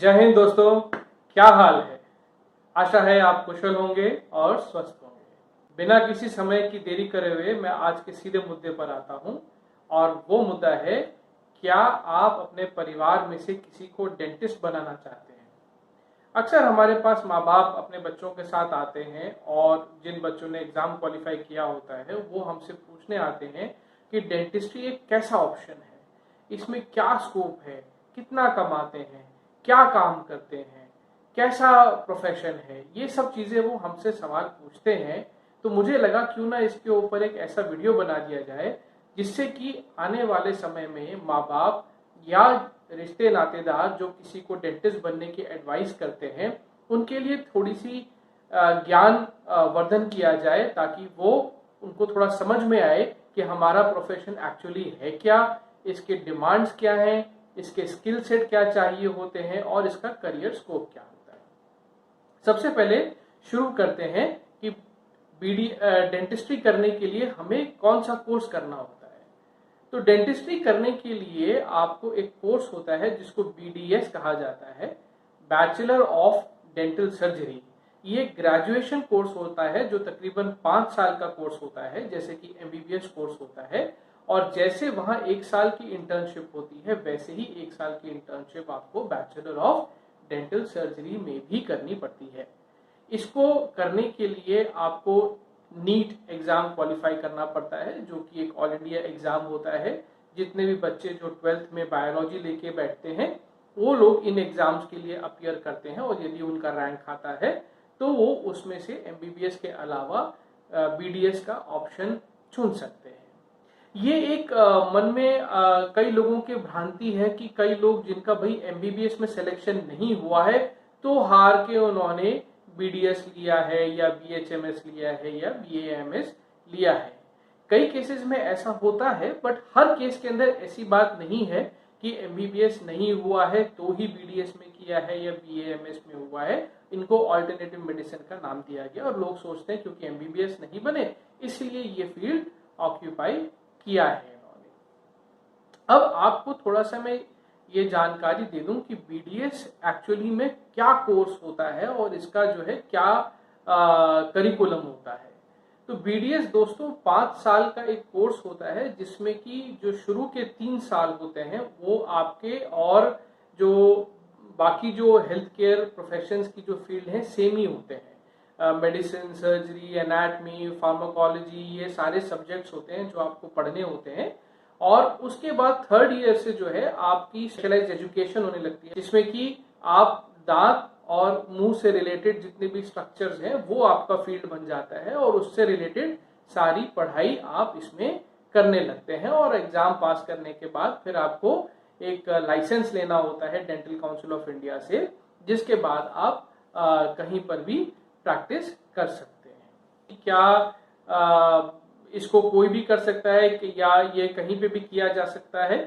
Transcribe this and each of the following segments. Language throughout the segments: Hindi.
जय हिंद दोस्तों, क्या हाल है। आशा है आप कुशल होंगे और स्वस्थ होंगे। बिना किसी समय की देरी करे हुए मैं आज के सीधे मुद्दे पर आता हूं और वो मुद्दा है, क्या आप अपने परिवार में से किसी को डेंटिस्ट बनाना चाहते हैं। अक्सर हमारे पास माँ बाप अपने बच्चों के साथ आते हैं और जिन बच्चों ने एग्जाम क्वालिफाई किया होता है वो हमसे पूछने आते हैं कि डेंटिस्ट्री एक कैसा ऑप्शन है, इसमें क्या स्कोप है, कितना कमाते हैं, क्या काम करते हैं, कैसा प्रोफेशन है। ये सब चीजें वो हमसे सवाल पूछते हैं। तो मुझे लगा क्यों ना इसके ऊपर एक ऐसा वीडियो बना दिया जाए जिससे कि आने वाले समय में माँ बाप या रिश्ते नातेदार जो किसी को डेंटिस्ट बनने की एडवाइस करते हैं उनके लिए थोड़ी सी ज्ञान वर्धन किया जाए, ताकि वो उनको थोड़ा समझ में आए कि हमारा प्रोफेशन एक्चुअली है क्या, इसके डिमांड्स क्या हैं, इसके स्किल सेट क्या चाहिए होते हैं और इसका करियर स्कोप क्या होता है। सबसे पहले शुरू करते हैं कि बीडी डेंटिस्ट्री करने के लिए हमें कौन सा कोर्स करना होता है। तो डेंटिस्ट्री करने के लिए आपको एक कोर्स होता है जिसको बीडीएस कहा जाता है, बैचलर ऑफ डेंटल सर्जरी। ये ग्रेजुएशन कोर्स होता है जो तकरीबन 5 साल का कोर्स होता है, जैसे कि एमबीबीएस कोर्स होता है। और जैसे वहां 1 साल की इंटर्नशिप होती है वैसे ही 1 साल की इंटर्नशिप आपको बैचलर ऑफ डेंटल सर्जरी में भी करनी पड़ती है। इसको करने के लिए आपको नीट एग्जाम क्वालिफाई करना पड़ता है, जो कि एक ऑल इंडिया एग्जाम होता है। जितने भी बच्चे जो 12th में बायोलॉजी लेके बैठते हैं वो लोग इन एग्जाम्स के लिए अपीयर करते हैं और यदि उनका रैंक आता है तो वो उसमें से एमबीबीएस के अलावा बीडीएस का ऑप्शन चुन सकते हैं। ये एक मन में कई लोगों की भ्रांति है कि कई लोग जिनका भाई एमबीबीएस में सिलेक्शन नहीं हुआ है तो हार के उन्होंने बीडीएस लिया है या बीएचएमएस लिया है या बीएएमएस लिया है। कई केसेस में ऐसा होता है, बट हर केस के अंदर ऐसी बात नहीं है कि एमबीबीएस नहीं हुआ है तो ही बीडीएस में किया है या बीएएमएस में हुआ है। इनको ऑल्टरनेटिव मेडिसिन का नाम दिया गया और लोग सोचते हैं क्योंकि एमबीबीएस नहीं बने इसलिए ये फील्ड ऑक्यूपाई किया है इन्होंने। अब आपको थोड़ा सा मैं ये जानकारी दे दूं कि बीडीएस एक्चुअली में क्या कोर्स होता है और इसका जो है क्या करिकुलम होता है। तो बीडीएस दोस्तों 5 साल का एक कोर्स होता है जिसमें कि जो शुरू के 3 साल होते हैं वो आपके और जो बाकी जो हेल्थ केयर प्रोफेशंस की जो फील्ड है सेम ही होते हैं। मेडिसिन, सर्जरी, एनाटमी, फार्माकोलॉजी, ये सारे सब्जेक्ट्स होते हैं जो आपको पढ़ने होते हैं। और उसके बाद 3rd ईयर से जो है आपकी स्पेशलाइज्ड एजुकेशन होने लगती है, जिसमें कि आप दांत और मुंह से रिलेटेड जितने भी स्ट्रक्चर्स हैं वो आपका फील्ड बन जाता है और उससे रिलेटेड सारी पढ़ाई आप इसमें करने लगते हैं। और एग्जाम पास करने के बाद फिर आपको एक लाइसेंस लेना होता है डेंटल काउंसिल ऑफ इंडिया से, जिसके बाद आप कहीं पर भी प्रैक्टिस कर सकते हैं। क्या इसको कोई भी कर सकता है कि या ये कहीं पे भी किया जा सकता है?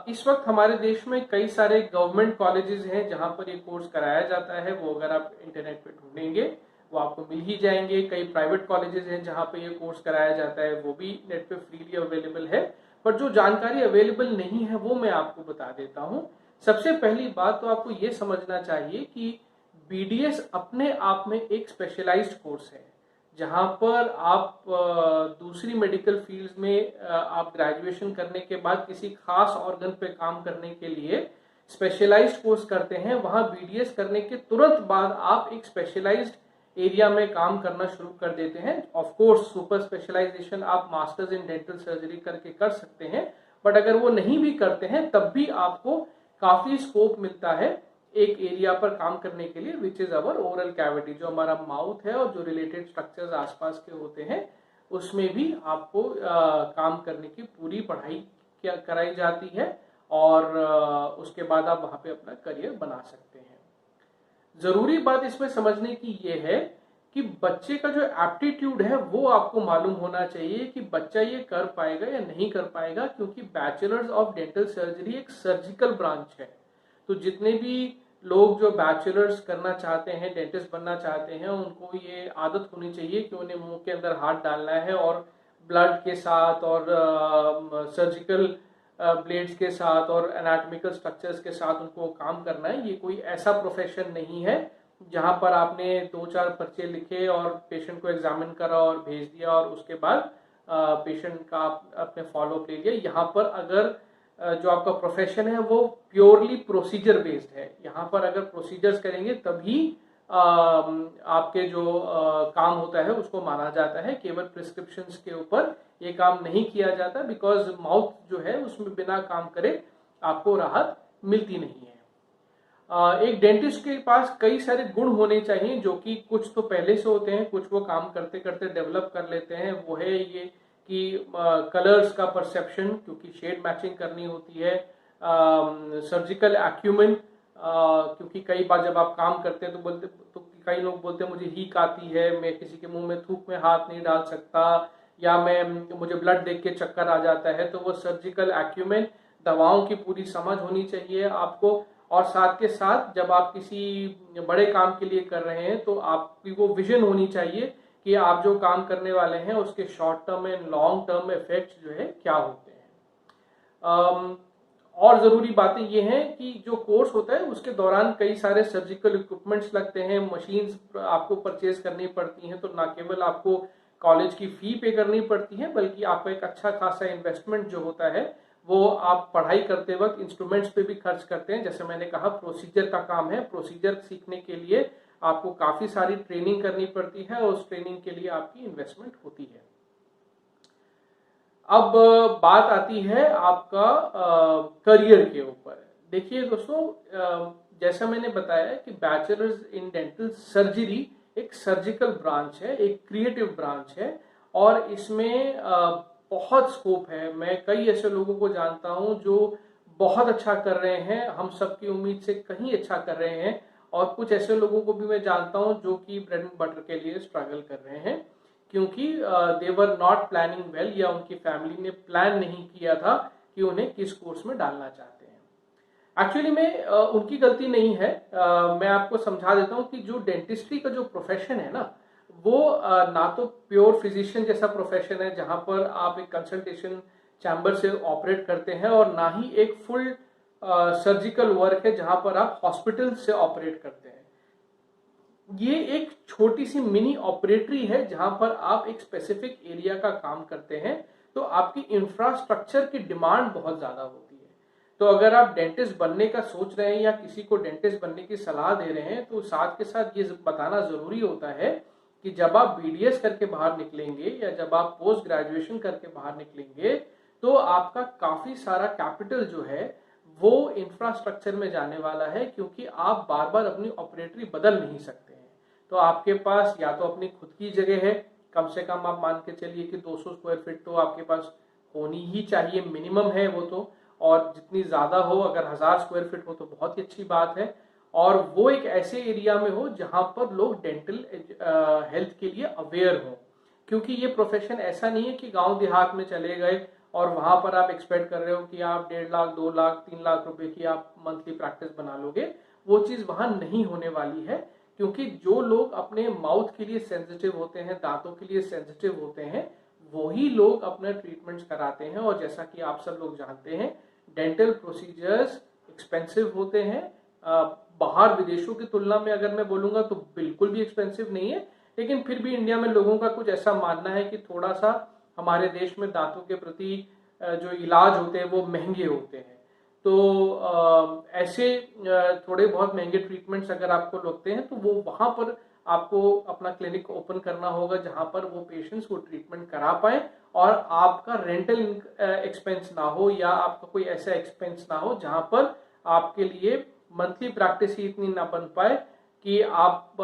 इस वक्त हमारे देश में कई सारे गवर्नमेंट कॉलेजेस हैं जहां पर ये कोर्स कराया जाता है। वो अगर आप इंटरनेट पे ढूंढेंगे वो आपको मिल ही जाएंगे। कई प्राइवेट कॉलेजेस हैं जहां पे ये कोर्स कराया जाता है, वो भी नेट पे फ्रीली अवेलेबल है। पर जो जानकारी अवेलेबल नहीं है वो मैं आपको बता देता हूं। सबसे पहली बात तो आपको ये समझना चाहिए कि बीडीएस अपने आप में एक स्पेशलाइज्ड कोर्स है, जहां पर आप दूसरी मेडिकल फील्ड्स में आप ग्रेजुएशन करने के बाद किसी खास ऑर्गन पे काम करने के लिए स्पेशलाइज्ड कोर्स करते हैं। वहां बीडीएस करने के तुरंत बाद आप एक स्पेशलाइज्ड एरिया में काम करना शुरू कर देते हैं। ऑफ कोर्स सुपर स्पेशलाइजेशन आप मास्टर्स इन डेंटल सर्जरी करके कर सकते हैं, बट अगर वो नहीं भी करते हैं तब भी आपको काफी स्कोप मिलता है एक एरिया पर काम करने के लिए, which is our oral cavity, जो हमारा माउथ है और जो रिलेटेड स्ट्रक्चर्स आसपास के होते हैं उसमें भी आपको काम करने की पूरी पढ़ाई क्या कराई जाती है और उसके बाद आप वहां पे अपना करियर बना सकते हैं। जरूरी बात इसमें समझने की ये है कि बच्चे का जो एप्टीट्यूड है वो आपको मालूम होना चाहिए कि बच्चा ये कर पाएगा या नहीं कर पाएगा, क्योंकि बैचलर्स ऑफ डेंटल सर्जरी एक सर्जिकल ब्रांच है। तो जितने भी लोग जो बैचलर्स करना चाहते हैं, डेंटिस्ट बनना चाहते हैं, उनको ये आदत होनी चाहिए कि उन्हें मुंह के अंदर हाथ डालना है और ब्लड के साथ और सर्जिकल ब्लेड्स के साथ और एनाटॉमिकल स्ट्रक्चर्स के साथ उनको काम करना है। ये कोई ऐसा प्रोफेशन नहीं है जहां पर आपने 2-4 पर्चे लिखे और पेशेंट को एग्जामिन करा और भेज दिया और उसके बाद पेशेंट का आपने फॉलोअप ले लिया। यहाँ पर अगर जो आपका प्रोफेशन है वो प्योरली प्रोसीजर बेस्ड है। यहाँ पर अगर प्रोसीजर्स करेंगे तभी आपके जो काम होता है उसको माना जाता है। केवल प्रिस्क्रिप्शंस के ऊपर ये काम नहीं किया जाता, बिकॉज माउथ जो है उसमें बिना काम करे आपको राहत मिलती नहीं है। एक डेंटिस्ट के पास कई सारे गुण होने चाहिए, जो कि कुछ तो पहले से होते हैं, कुछ वो काम करते करते डेवलप कर लेते हैं। वो है ये कि कलर्स का परसेप्शन, क्योंकि शेड मैचिंग करनी होती है। सर्जिकल एक्यूमेन, क्योंकि कई बार जब आप काम करते हैं तो कई लोग बोलते हैं मुझे हीक आती है, मैं किसी के मुंह में थूक में हाथ नहीं डाल सकता, या मुझे ब्लड देख के चक्कर आ जाता है। तो वो सर्जिकल एक्यूमेन, दवाओं की पूरी समझ होनी चाहिए आपको। और साथ के साथ जब आप किसी बड़े काम के लिए कर रहे हैं तो आपकी वो विजन होनी चाहिए कि आप जो काम करने वाले हैं उसके short term and long term effects जो है क्या होते हैं। और जरूरी बातें ये हैं कि जो कोर्स होता है उसके दौरान कई सारे सर्जिकल इक्विपमेंट्स लगते हैं, मशीन्स आपको परचेज करनी पड़ती हैं। तो ना केवल आपको कॉलेज की फी पे करनी पड़ती है, बल्कि आपका एक अच्छा खासा इन्वेस्टमेंट जो होता है वो आप पढ़ाई करते वक्त इंस्ट्रूमेंट्स पे भी खर्च करते हैं। जैसे मैंने कहा प्रोसीजर का काम है, प्रोसीजर सीखने के लिए आपको काफी सारी ट्रेनिंग करनी पड़ती है और उस ट्रेनिंग के लिए आपकी इन्वेस्टमेंट होती है। अब बात आती है आपका करियर के ऊपर। देखिए दोस्तों, जैसा मैंने बताया कि बैचलर्स इन डेंटल सर्जरी एक सर्जिकल ब्रांच है, एक क्रिएटिव ब्रांच है, और इसमें बहुत स्कोप है। मैं कई ऐसे लोगों को जानता हूं जो बहुत अच्छा कर रहे हैं, हम सबकी उम्मीद से कहीं अच्छा कर रहे हैं, और कुछ ऐसे लोगों को भी मैं जानता हूं जो कि ब्रेड एंड बटर के लिए स्ट्रगल कर रहे हैं, क्योंकि दे वर नॉट प्लानिंग वेल, या उनकी फैमिली ने प्लान नहीं किया था कि उन्हें किस कोर्स में डालना चाहते हैं। एक्चुअली में उनकी गलती नहीं है। मैं आपको समझा देता हूं कि जो डेंटिस्ट्री का जो प्रोफेशन है ना, वो ना तो प्योर फिजिशियन जैसा प्रोफेशन है जहां पर आप एक कंसल्टेशन चैम्बर से ऑपरेट करते हैं, और ना ही एक फुल सर्जिकल वर्क है जहां पर आप हॉस्पिटल से ऑपरेट करते हैं। ये एक छोटी सी मिनी ऑपरेटरी है जहां पर आप एक स्पेसिफिक एरिया का काम करते हैं, तो आपकी इंफ्रास्ट्रक्चर की डिमांड बहुत ज्यादा होती है। तो अगर आप डेंटिस्ट बनने का सोच रहे हैं या किसी को डेंटिस्ट बनने की सलाह दे रहे हैं, तो साथ के साथ ये बताना जरूरी होता है कि जब आप बीडीएस करके बाहर निकलेंगे या जब आप पोस्ट ग्रेजुएशन करके बाहर निकलेंगे, तो आपका काफी सारा कैपिटल जो है वो इंफ्रास्ट्रक्चर में जाने वाला है, क्योंकि आप बार बार अपनी ऑपरेटरी बदल नहीं सकते हैं। तो आपके पास या तो अपनी खुद की जगह है, कम से कम आप मान के चलिए कि 200 स्क्वायर फीट तो आपके पास होनी ही चाहिए, मिनिमम है वो तो, और जितनी ज्यादा हो, अगर 1000 स्क्वायर फीट हो तो बहुत ही अच्छी बात है। और वो एक ऐसे एरिया में हो जहां पर लोग डेंटल हेल्थ के लिए अवेयर हो, क्योंकि ये प्रोफेशन ऐसा नहीं है कि गांव देहात में चले गए और वहां पर आप एक्सपेक्ट कर रहे हो कि आप 1.5 लाख 2 लाख 3 लाख रुपए की आप मंथली प्रैक्टिस बना लोगे। वो चीज वहां नहीं होने वाली है, क्योंकि जो लोग अपने माउथ के लिए सेंसिटिव होते हैं, दांतों के लिए सेंसिटिव होते हैं, वही लोग अपने ट्रीटमेंट्स कराते हैं। और जैसा कि आप सब लोग जानते हैं, डेंटल प्रोसीजर्स एक्सपेंसिव होते हैं। बाहर विदेशों की तुलना में अगर मैं बोलूंगा तो बिल्कुल भी एक्सपेंसिव नहीं है, लेकिन फिर भी इंडिया में लोगों का कुछ ऐसा मानना है कि थोड़ा सा हमारे देश में दांतों के प्रति जो इलाज होते हैं वो महंगे होते हैं। तो ऐसे थोड़े बहुत महंगे ट्रीटमेंट्स अगर आपको लगते हैं, तो वो वहां पर आपको अपना क्लिनिक ओपन करना होगा जहां पर वो पेशेंट्स को ट्रीटमेंट करा पाए, और आपका रेंटल एक्सपेंस ना हो, या आपका कोई ऐसा एक्सपेंस ना हो जहां पर आपके लिए मंथली प्रैक्टिस ही इतनी ना बन पाए कि आप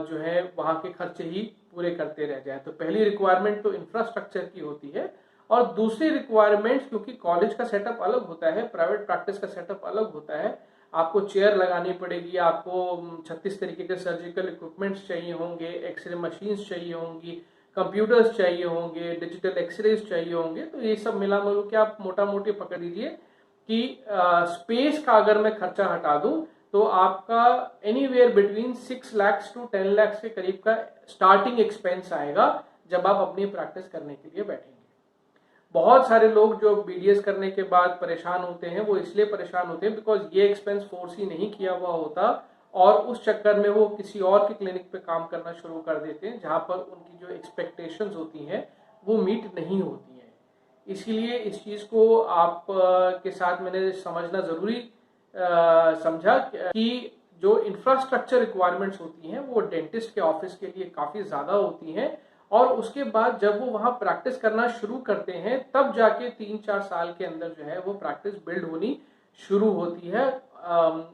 जो है वहां के खर्चे ही पूरे करते रह जाए। तो पहली रिक्वायरमेंट तो इंफ्रास्ट्रक्चर की होती है, और दूसरी रिक्वायरमेंट, क्योंकि कॉलेज का सेटअप अलग होता है, प्राइवेट प्रैक्टिस का सेटअप अलग होता है, आपको चेयर लगानी पड़ेगी, आपको 36 तरीके के सर्जिकल इक्विपमेंट्स चाहिए होंगे, एक्सरे मशीन्स चाहिए होंगी, कंप्यूटर्स चाहिए होंगे, डिजिटल एक्सरेज चाहिए होंगे। तो ये सब मिला मिलू के आप मोटा मोटी पकड़ लीजिए कि स्पेस का अगर मैं खर्चा हटा दूं तो आपका anywhere between 6 lakh to 10 lakh के करीब का स्टार्टिंग एक्सपेंस आएगा जब आप अपनी प्रैक्टिस करने के लिए बैठेंगे। बहुत सारे लोग जो बीडीएस करने के बाद परेशान होते हैं, वो इसलिए परेशान होते हैं बिकॉज ये एक्सपेंस फोर्स ही नहीं किया हुआ होता और उस चक्कर में वो किसी और के क्लिनिक पे काम करना शुरू कर देते हैं जहां पर उनकी जो एक्सपेक्टेशंस होती हैं वो मीट नहीं होती हैं। इसीलिए इस चीज़ को आप के साथ मैंने समझना ज़रूरी समझा कि जो इंफ्रास्ट्रक्चर रिक्वायरमेंट्स होती हैं वो डेंटिस्ट के ऑफिस के लिए काफ़ी ज़्यादा होती हैं और उसके बाद जब वो वहाँ प्रैक्टिस करना शुरू करते हैं तब जाके 3-4 साल के अंदर जो है वो प्रैक्टिस बिल्ड होनी शुरू होती है।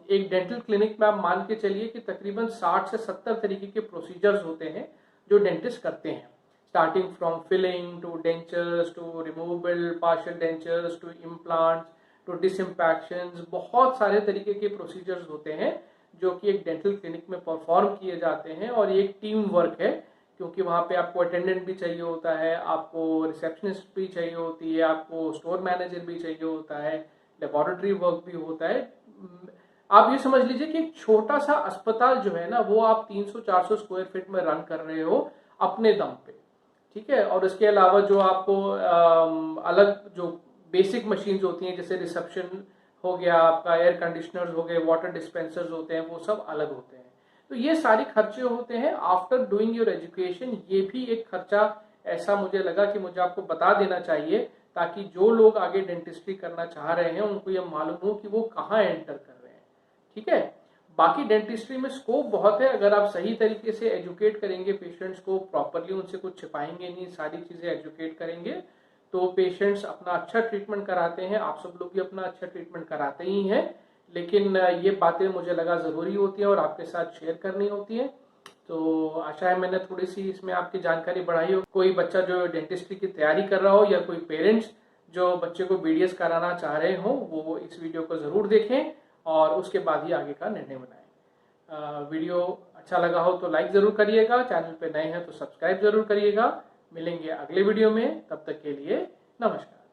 एक डेंटल क्लिनिक में आप मान के चलिए कि तकरीबन 60 से 70 तरीके के प्रोसीजर्स होते हैं जो डेंटिस्ट करते हैं, starting from filling to dentures to removable partial dentures to implants to disimpactions. बहुत सारे तरीके के प्रोसीजर्स होते हैं जो कि एक डेंटल क्लिनिक में परफॉर्म किए जाते हैं और ये एक टीम वर्क है क्योंकि वहाँ पे आपको अटेंडेंट भी चाहिए होता है, आपको रिसेप्शनिस्ट भी चाहिए होती है, आपको स्टोर मैनेजर भी चाहिए होता है, लेबोरेटरी वर्क भी होता है। आप ये समझ लीजिए कि एक छोटा सा अस्पताल जो है ना वो आप 300-400 स्क्वायर फीट में रन कर रहे हो अपने दम पे, ठीक है। और इसके अलावा जो आपको अलग जो बेसिक मशीन्स होती हैं जैसे रिसेप्शन हो गया, आपका एयर कंडीशनर्स हो गए, वाटर डिस्पेंसर्स होते हैं, वो सब अलग होते हैं। तो ये सारे खर्चे होते हैं आफ्टर डूइंग योर एजुकेशन। ये भी एक खर्चा ऐसा मुझे लगा कि मुझे आपको बता देना चाहिए ताकि जो लोग आगे डेंटिस्ट्री करना चाह रहे हैं उनको ये मालूम हो कि वो कहाँ एंटर कर रहे हैं, ठीक है। बाकी डेंटिस्ट्री में स्कोप बहुत है अगर आप सही तरीके से एजुकेट करेंगे पेशेंट्स को, प्रॉपरली उनसे कुछ छिपाएंगे नहीं, सारी चीजें एजुकेट करेंगे तो पेशेंट्स अपना अच्छा ट्रीटमेंट कराते हैं। आप सब लोग भी अपना अच्छा ट्रीटमेंट कराते ही हैं, लेकिन ये बातें मुझे लगा ज़रूरी होती है और आपके साथ शेयर करनी होती है। तो आशा है मैंने थोड़ी सी इसमें आपकी जानकारी बढ़ाई हो। कोई बच्चा जो डेंटिस्ट्री की तैयारी कर रहा हो या कोई पेरेंट्स जो बच्चे को बीडीएस कराना चाह रहे हो वो इस वीडियो को ज़रूर देखें और उसके बाद ही आगे का निर्णय बनाएं। वीडियो अच्छा लगा हो तो लाइक ज़रूर करिएगा, चैनल पे नए हैं तो सब्सक्राइब ज़रूर करिएगा। मिलेंगे अगले वीडियो में, तब तक के लिए नमस्कार।